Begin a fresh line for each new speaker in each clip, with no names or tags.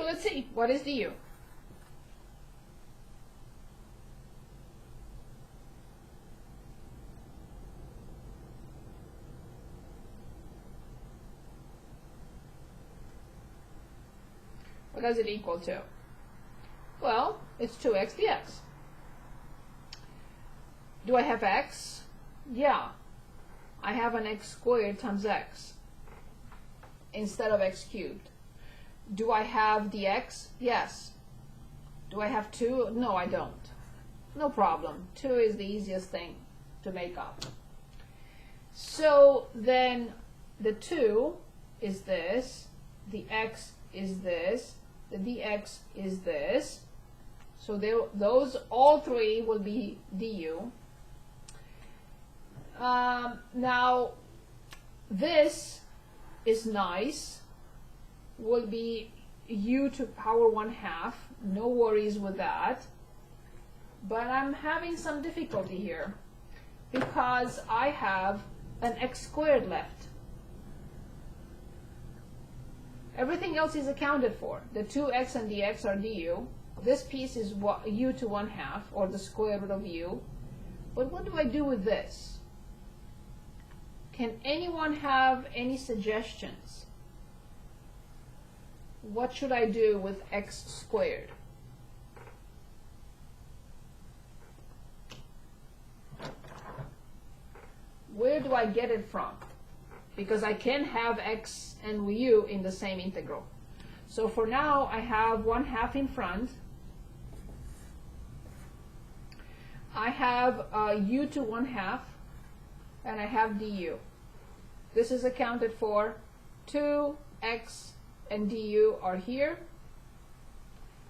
let's see, what is du? What does it equal to? Well, it's 2x dx. Do I have x? Yeah. I have an x squared times x instead of x cubed. Do I have dx? Yes. Do I have 2? No, I don't. No problem. 2 is the easiest thing to make up. So then the 2 is this, the x is this, the dx is this. So those all three will be du. Now this is nice, will be u to power 1/2, no worries with that. But I'm having some difficulty here because I have an x squared left. Everything else is accounted for. The 2x and dx are du. This piece is u to 1/2, or the square root of u. But what do I do with this? Can anyone have any suggestions? What should I do with x squared? Where do I get it from? Because I can have x and u in the same integral. So for now, I have 1/2 in front. I have u to 1/2, and I have du. This is accounted for. 2x and du are here,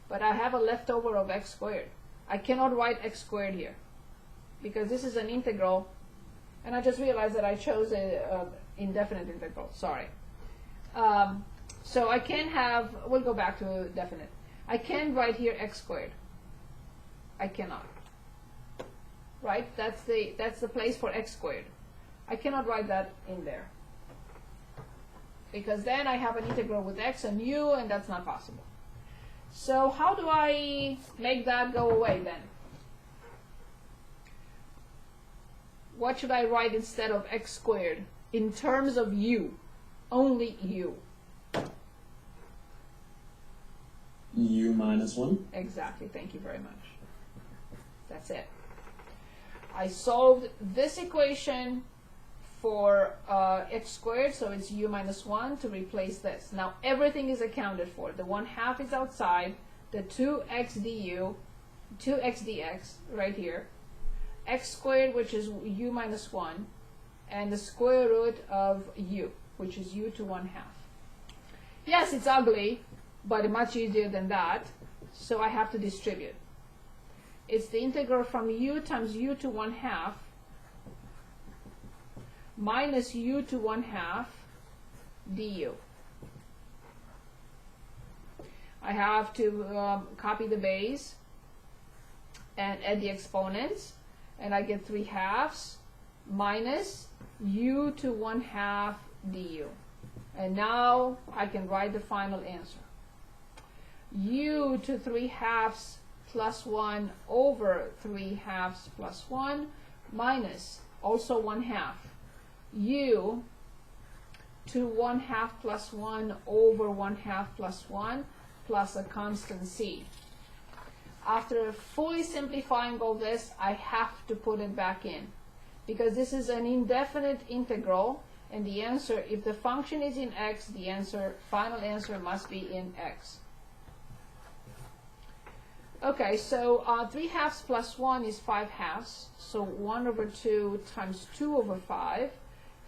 but I have a leftover of x squared. I cannot write x squared here because this is an integral, and I just realized that I chose a indefinite integral. Sorry. So I can have, we'll go back to definite. I can write here x squared. I cannot. Right? That's the place for x squared. I cannot write that in there because then I have an integral with x and u, and that's not possible. So how do I make that go away then? What should I write instead of x squared in terms of u? Only u.
U minus 1.
Exactly. Thank you very much. That's it. I solved this equation for x squared, so it's u minus 1 to replace this. Now everything is accounted for. The 1/2 is outside, the 2x du, 2x dx right here, x squared, which is u minus 1, and the square root of u, which is u to 1/2. Yes, it's ugly, but much easier than that, so I have to distribute. It's the integral from u times u to 1/2 minus u to 1/2 du. I have to copy the base and add the exponents, and I get 3/2 minus u to 1/2 du. And now I can write the final answer. U to 3/2 plus 1 over 3/2 plus 1 minus also 1/2. U to 1/2 plus 1 over 1/2 plus 1 plus a constant c. After fully simplifying all this, I have to put it back in because this is an indefinite integral, and the answer, if the function is in x, the answer, final answer must be in x. Okay, so 3/2 plus 1 is 5/2, so 1 over 2 times 2 over 5,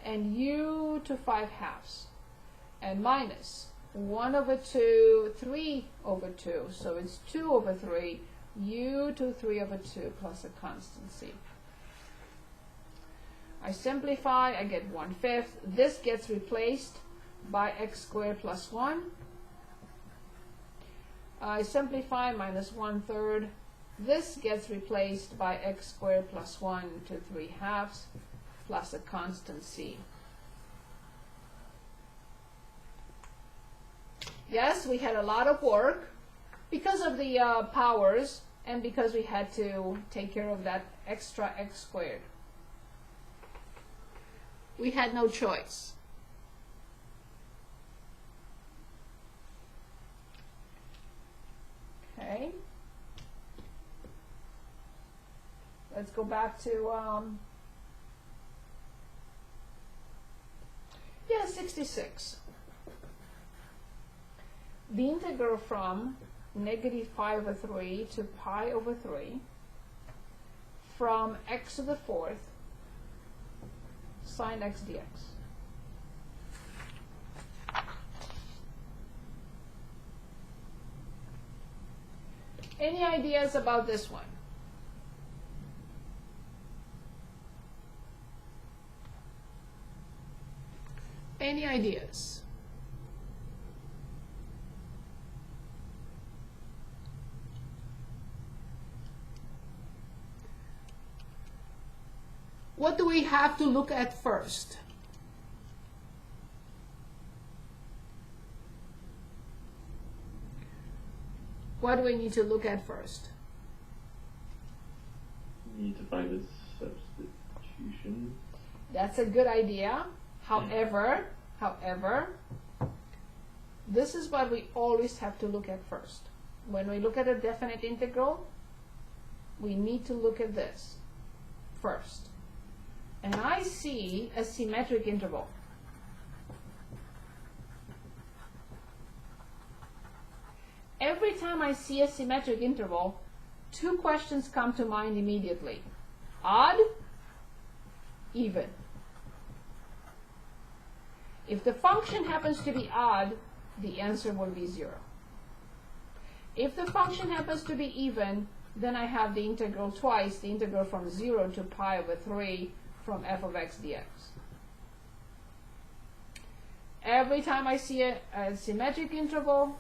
and u to 5/2, and minus 1 over 2, 3 over 2, so it's 2 over 3, u to 3 over 2 plus a constant c. I simplify, I get 1/5. This gets replaced by x squared plus 1. I simplify, minus 1/3. This gets replaced by x squared plus 1 to 3/2 plus a constant c. Yes, we had a lot of work because of the powers and because we had to take care of that extra x squared. We had no choice. Okay. Let's go back to, 66. The integral from negative pi over 3 to pi over 3 from x to the fourth sine x dx. Any ideas about this one? Any ideas? What do we have to look at first? What do we need to look at first?
You need to find a substitution.
That's a good idea. However, this is what we always have to look at first. When we look at a definite integral, we need to look at this first. And I see a symmetric interval. Every time I see a symmetric interval, two questions come to mind immediately. Odd, even. If the function happens to be odd, the answer will be 0. If the function happens to be even, then I have the integral twice, the integral from 0 to pi over 3 from f of x dx. Every time I see a symmetric interval,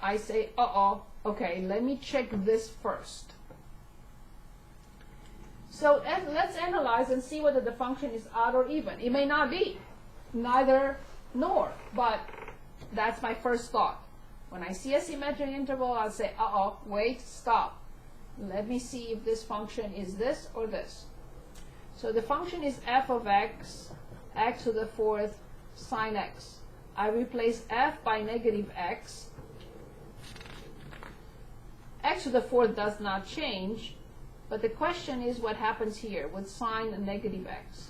I say, okay, let me check this first. So let's analyze and see whether the function is odd or even. It may not be, neither nor, but that's my first thought. When I see a symmetric interval, I'll say, wait, stop. Let me see if this function is this or this. So the function is f of x, x to the fourth sine x. I replace f by negative x. X to the fourth does not change, but the question is what happens here with sine and negative x.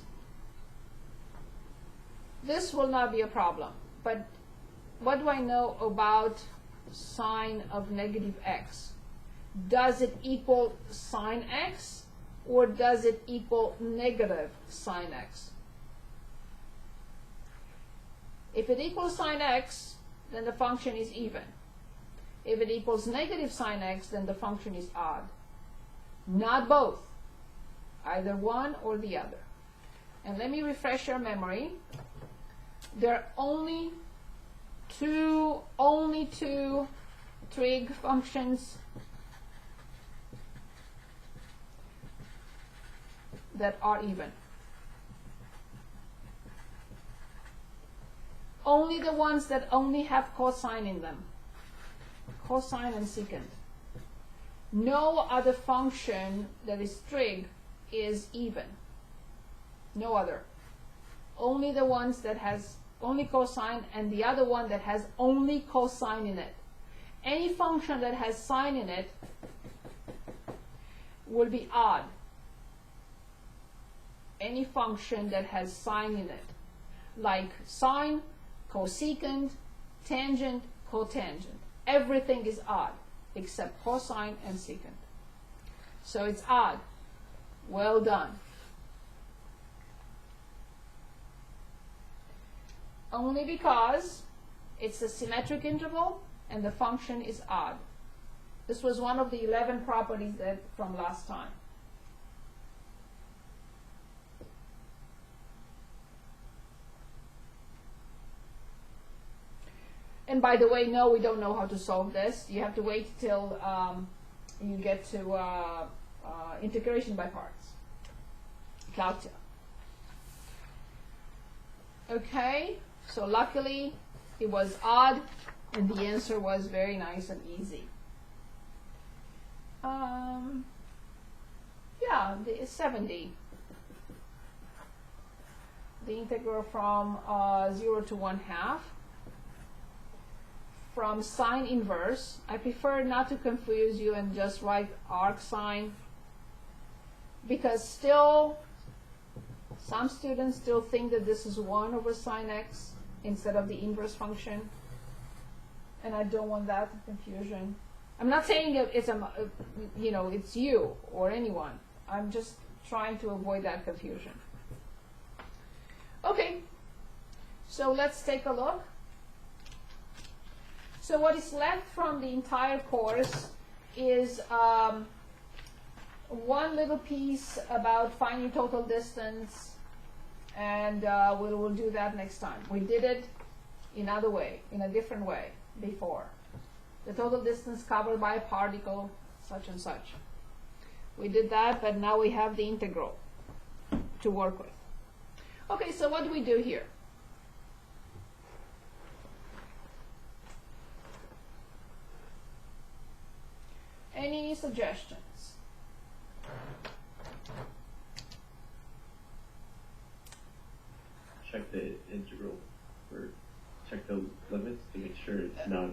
This will not be a problem, but what do I know about sine of negative x? Does it equal sine x, or does it equal negative sine x? If it equals sine x, then the function is even. If it equals negative sine x, then the function is odd. Not both, either one or the other. And let me refresh your memory. There are only two trig functions that are even. Only the ones that only have cosine in them. Cosine and secant. No other function that is trig is even. No other. Only the ones that has only cosine and the other one that has only cosine in it. Any function that has sine in it will be odd. Any function that has sine in it, like sine, cosecant, tangent, cotangent. Everything is odd except cosine and secant. So it's odd. Well done. Only because it's a symmetric interval and the function is odd. This was one of the 11 properties that from last time. And by the way, no, we don't know how to solve this. You have to wait till you get to integration by parts. Calculus. Okay, so luckily it was odd, and the answer was very nice and easy. Yeah, the 70. The integral from 0 to 1/2 from sine inverse. I prefer not to confuse you and just write arc sine, because still some students still think that this is 1 over sine x instead of the inverse function, and I don't want that confusion. I'm not saying it's it's you or anyone. I'm just trying to avoid that confusion. Okay, so let's take a look. So what is left from the entire course is one little piece about finding total distance, and we'll do that next time. We did it in a different way before. The total distance covered by a particle, such and such. We did that, but now we have the integral to work with. Okay, so what do we do here? Any suggestions?
Check the integral, or check the limits to make sure it's not.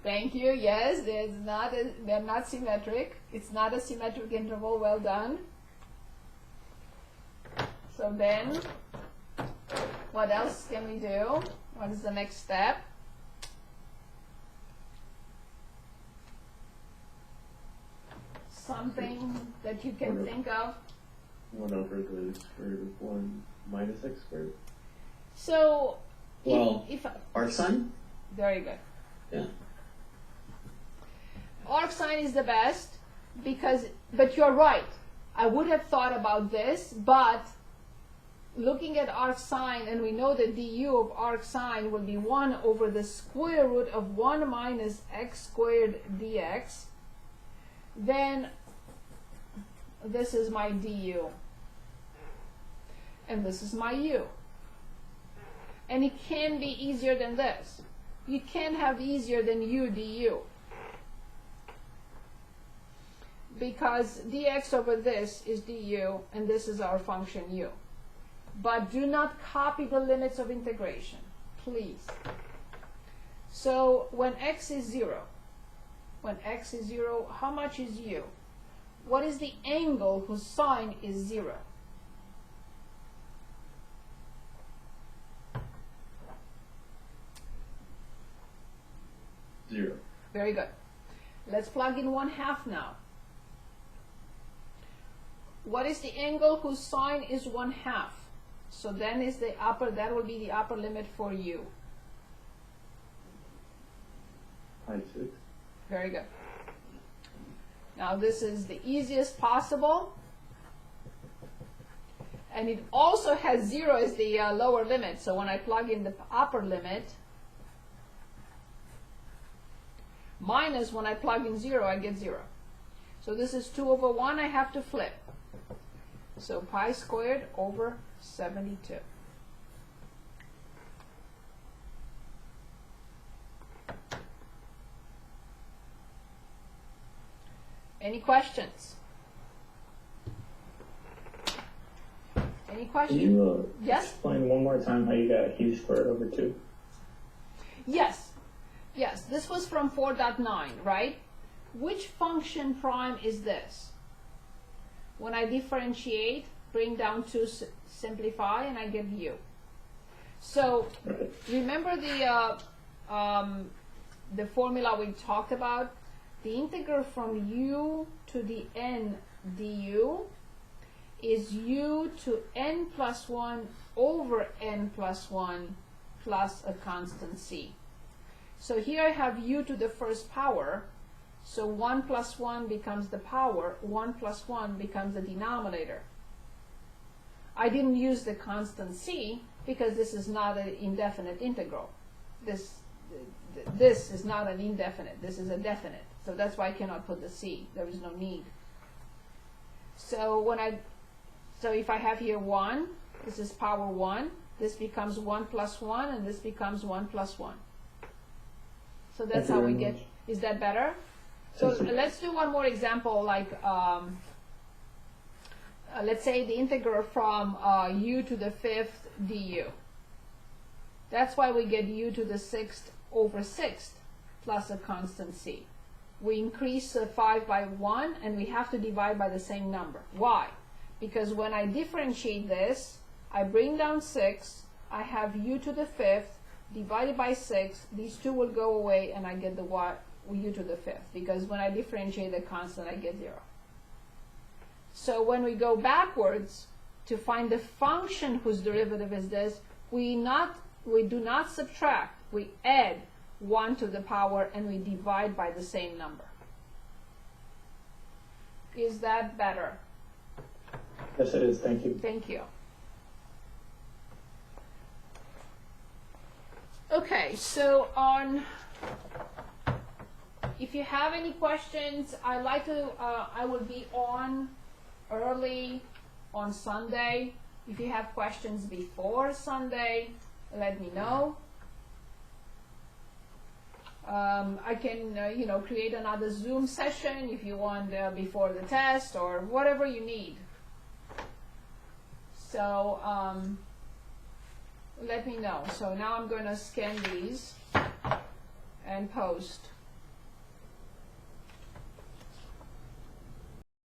Thank you. Yes, they're not symmetric. It's not a symmetric interval. Well done. So then, what else can we do? What is the next step? Something that you can think of.
1 over the square root of 1 minus x squared.
So,
Well,
if
arc sine?
very good.
Yeah.
Arc sine is the best but you're right. I would have thought about this, but looking at arc sine, and we know that du of arc sine will be 1 over the square root of 1 minus x squared dx, then this is my du, and this is my u. And it can be easier than this. You can't have easier than u du, because dx over this is du, and this is our function u. But do not copy the limits of integration, please. So when x is 0, how much is u? What is the angle whose sine is 0?
Zero.
Very good. Let's plug in 1/2 now. What is the angle whose sine is 1/2? So then that will be the upper limit for u.
Pi 6.
Very good. Now this is the easiest possible, and it also has 0 as the lower limit. So when I plug in the upper limit, minus when I plug in 0, I get 0. So this is 2 over 1, I have to flip. So pi squared over 72. Any questions? Any
Can
questions?
you
Yes?
explain one more time how you got u squared over 2?
Yes. Yes, this was from 4.9, right? Which function prime is this? When I differentiate, bring down 2, simplify, and I get u. So remember the formula we talked about? The integral from u to the n du is u to n plus 1 over n plus 1 plus a constant c. So here I have u to the first power, so 1 plus 1 becomes the power, 1 plus 1 becomes the denominator. I didn't use the constant c because this is not an indefinite integral. This is not an indefinite, this is a definite. So that's why I cannot put the c, there is no need. So if I have here 1, this is power 1, this becomes 1 plus 1, and this becomes 1 plus 1. So
Thank
that's
you
how
very
we get,
much.
is that better? So
Yes, sir.
let's do one more example, like let's say the integral from u to the 5th du. That's why we get u to the 6th over 6th plus a constant c. We increase 5 by 1, and we have to divide by the same number. Why? Because when I differentiate this, I bring down 6, I have u to the 5th divided by 6, these two will go away, and I get the u to the 5th, because when I differentiate the constant, I get 0. So when we go backwards to find the function whose derivative is this, we do not subtract, we add 1 to the power, and we divide by the same number. Is that better?
Yes, it is. Thank you.
Thank you. Okay, so if you have any questions, I will be on early on Sunday. If you have questions before Sunday, let me know. I can, create another Zoom session if you want before the test or whatever you need. So let me know. So now I'm going to scan these and post.